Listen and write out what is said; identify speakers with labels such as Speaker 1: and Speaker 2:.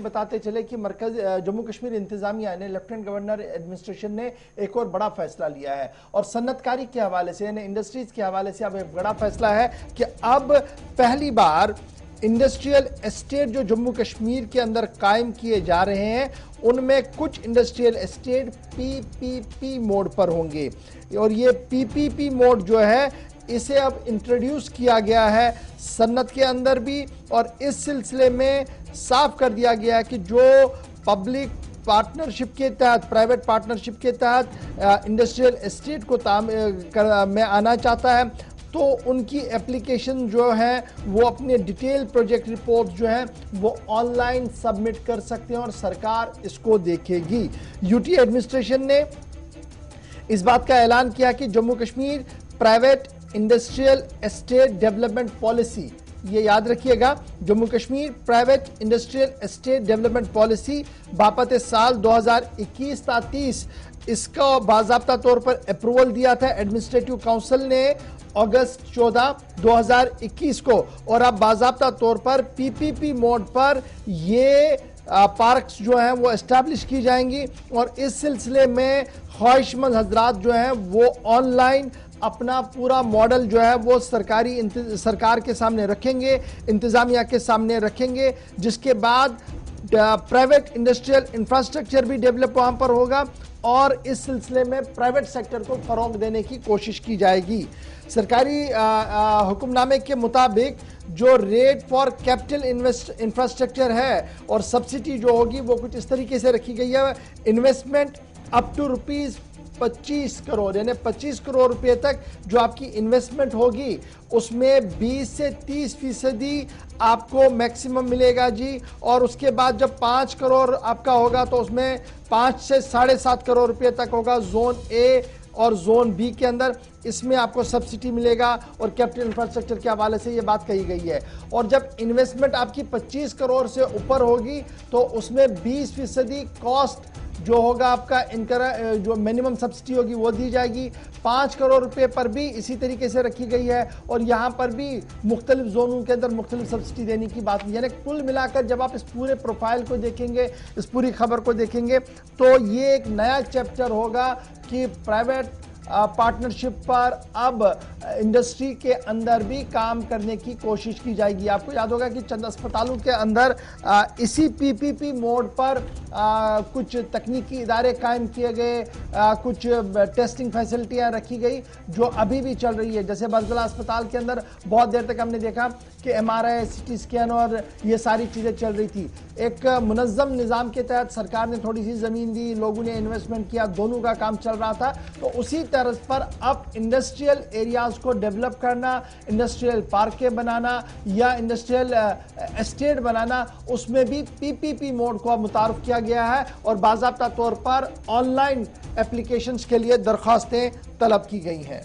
Speaker 1: बताते चले कि मरकज जम्मू कश्मीर इंतजामिया ने, लेफ्टिनेंट गवर्नर एडमिनिस्ट्रेशन ने एक और बड़ा फैसला लिया है और सन्नतकारी के हवाले से, यानी इंडस्ट्रीज के हवाले से अब एक बड़ा फैसला है कि अब पहली बार इंडस्ट्रियल एस्टेट जो जम्मू कश्मीर के अंदर कायम किए जा रहे हैं उनमें कुछ इंडस्ट्रियल एस्टेट पीपीपी मोड पर होंगे और ये पीपीपी मोड जो है इसे अब इंट्रोड्यूस किया गया है सन्नत के अंदर भी और इस सिलसिले में साफ कर दिया गया है कि जो पब्लिक पार्टनरशिप के तहत, प्राइवेट पार्टनरशिप के तहत इंडस्ट्रियल एस्टेट को में आना चाहता है तो उनकी एप्लीकेशन जो है वो अपने डिटेल प्रोजेक्ट रिपोर्ट जो है वो ऑनलाइन सबमिट कर सकते हैं और सरकार इसको देखेगी। यूटी एडमिनिस्ट्रेशन ने इस बात का ऐलान किया कि Jammu Kashmir private industrial estate development policy, ये याद रखिएगा, Jammu Kashmir private industrial estate development policy बापत साल 2021-30 इसका बाज़ाब्ता तौर पर अप्रूवल दिया था एडमिनिस्ट्रेटिव काउंसिल ने अगस्त 14, 2021 को और अब बाज़ाब्ता तौर पर पीपीपी मोड पर ये पार्क्स जो हैं वो एस्टैब्लिश की जाएंगी और इस सिलसिले में ख्वाहिशमंद हजरात जो हैं वो ऑनलाइन अपना पूरा मॉडल जो है वो सरकार के सामने रखेंगे, इंतजामिया के सामने रखेंगे, जिसके बाद प्राइवेट इंडस्ट्रियल इंफ्रास्ट्रक्चर भी डेवलप वहां पर होगा और इस सिलसिले में प्राइवेट सेक्टर को फरोग देने की कोशिश की जाएगी। सरकारी हुक्मनामे के मुताबिक जो रेट फॉर कैपिटल इंफ्रास्ट्रक्चर है और सब्सिडी जो होगी वो कुछ इस तरीके से रखी गई है, इन्वेस्टमेंट अप टू ₹25 करोड़, यानी 25 करोड़ रुपए तक जो आपकी इन्वेस्टमेंट होगी उसमें 20 से 30% आपको मैक्सिमम मिलेगा जी और उसके बाद जब 5 करोड़ आपका होगा तो उसमें 5 से 7.5 करोड़ रुपए तक होगा जोन ए और जोन बी के अंदर, इसमें आपको सब्सिडी मिलेगा और कैपिटल इंफ्रास्ट्रक्चर के हवाले से ये बात कही गई है। और जब इन्वेस्टमेंट आपकी 25 करोड़ से ऊपर होगी तो उसमें 20% कॉस्ट जो होगा आपका इनका जो मिनिमम सब्सिडी होगी वो दी जाएगी। 5 करोड़ रुपए पर भी इसी तरीके से रखी गई है और यहाँ पर भी मुख्तलिफ जोनों के अंदर मुख्तलिफ सब्सिडी देने की बात, यानी कुल मिलाकर जब आप इस पूरे प्रोफाइल को देखेंगे, इस पूरी खबर को देखेंगे तो ये एक नया चैप्टर होगा कि प्राइवेट पार्टनरशिप पर अब इंडस्ट्री के अंदर भी काम करने की कोशिश की जाएगी। आपको याद होगा कि चंद अस्पतालों के अंदर इसी पीपीपी मोड पर कुछ तकनीकी इदारे कायम किए गए, कुछ टेस्टिंग फैसिलिटियां रखी गई जो अभी भी चल रही है। जैसे बरगला अस्पताल के अंदर बहुत देर तक हमने देखा कि MRI, CT स्कैन और ये सारी चीज़ें चल रही थी। एक मुनज़्ज़म निज़ाम के तहत सरकार ने थोड़ी सी ज़मीन दी, लोगों ने इन्वेस्टमेंट किया, दोनों का काम चल रहा था। तो उसी तर्ज पर अब इंडस्ट्रियल एरियाज़ को डेवलप करना, इंडस्ट्रियल पार्कें बनाना या इंडस्ट्रियल एस्टेट बनाना, उसमें भी पीपीपी मोड को मुतारफ़ किया गया है और बाज़ाब्ता तौर पर ऑनलाइन एप्लीकेशंस के लिए दरख्वास्तें तलब की गई हैं।